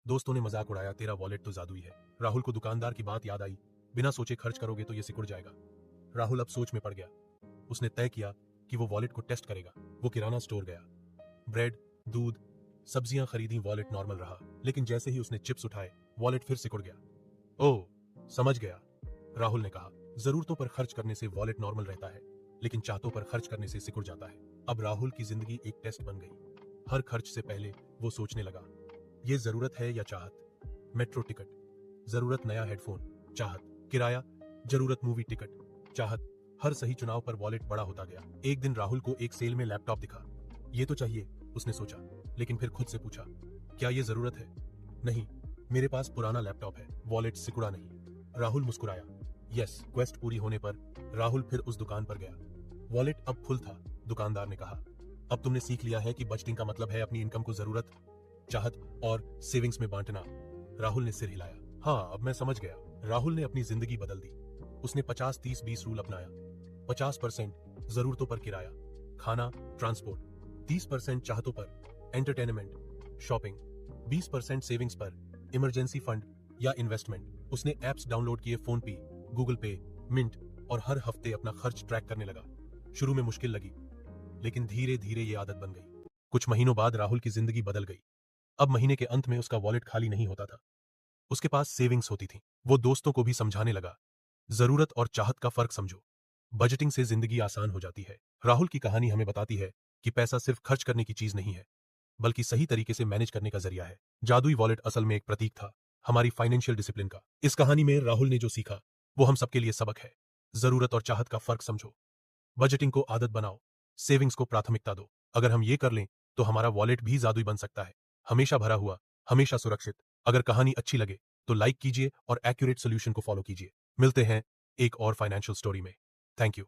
दोस्तों ने मजाक उड़ाया, तेरा वॉलेट तो जादुई है। राहुल को दुकानदार की बात याद आई, बिना सोचे खर्च करोगे तो ये सिकुड़ जाएगा। राहुल अब सोच में पड़ गया। उसने तय किया कि वो वॉलेट को टेस्ट करेगा। वो किराना स्टोर गया, ब्रेड, दूध, सब्जियां खरीदी। वॉलेट नॉर्मल रहा, लेकिन जैसे ही उसने चिप्स उठाए, वॉलेट फिर सिकुड़ गया। ओह, समझ गया, राहुल ने कहा। जरूरतों पर खर्च करने से वॉलेट नॉर्मल रहता है, लेकिन चाहतों पर खर्च करने से सिकुड़ जाता है। अब राहुल की जिंदगी एक टेस्ट बन गई। हर खर्च से पहले वो सोचने लगा, ये जरूरत है या चाहत। मेट्रो टिकट, जरूरत नया हेडफोन, चाहत किराया, जरूरत मूवी टिकट, चाहत। हर सही चुनाव पर वॉलेट बड़ा होता गया। एक दिन राहुल को एक सेल में लैपटॉप दिखा। ये तो चाहिए, उसने सोचा, लेकिन फिर खुद से पूछा, क्या ये जरूरत है? नहीं, मेरे पास पुराना लैपटॉप है। वॉलेट सिकुड़ा नहीं। राहुल मुस्कुराया। यस। क्वेस्ट पूरी होने पर राहुल फिर उस दुकान पर गया। वॉलेट अब फुल था। दुकानदार ने कहा, अब तुमने सीख लिया है कि बजटिंग का मतलब है अपनी इनकम को जरूरत, चाहत और सेविंग्स में बांटना। राहुल ने सिर हिलाया। हाँ, अब मैं समझ गया। राहुल ने अपनी जिंदगी बदल दी। उसने 50-30-20 रूल अपनाया। 50% जरूरतों पर किराया, खाना, ट्रांसपोर्ट, 30% चाहतों पर एंटरटेनमेंट, शॉपिंग, 20% सेविंग्स पर इमरजेंसी फंड या इन्वेस्टमेंट। उसने एप्स डाउनलोड किए, फोन पे, गूगल पे, मिंट, और हर हफ्ते अपना खर्च ट्रैक करने लगा। शुरू में मुश्किल लगी, लेकिन धीरे धीरे ये आदत बन गई। कुछ महीनों बाद राहुल की जिंदगी बदल गई। अब महीने के अंत में उसका वॉलेट खाली नहीं होता था, उसके पास सेविंग्स होती थी। वो दोस्तों को भी समझाने लगा, जरूरत और चाहत का फर्क समझो, बजटिंग से जिंदगी आसान हो जाती है। राहुल की कहानी हमें बताती है कि पैसा सिर्फ खर्च करने की चीज नहीं है, बल्कि सही तरीके से मैनेज करने का जरिया है। जादुई वॉलेट असल में एक प्रतीक था हमारी फाइनेंशियल डिसिप्लिन का। इस कहानी में राहुल ने जो सीखा वो हम सबके लिए सबक है। जरूरत और चाहत का फर्क समझो, बजटिंग को आदत बनाओ, सेविंग्स को प्राथमिकता दो। अगर हम ये कर लें तो हमारा वॉलेट भी जादुई बन सकता है, हमेशा भरा हुआ, हमेशा सुरक्षित। अगर कहानी अच्छी लगे तो लाइक कीजिए और एक्यूरेट सोल्यूशन को फॉलो कीजिए। मिलते हैं एक और फाइनेंशियल स्टोरी में। Thank you.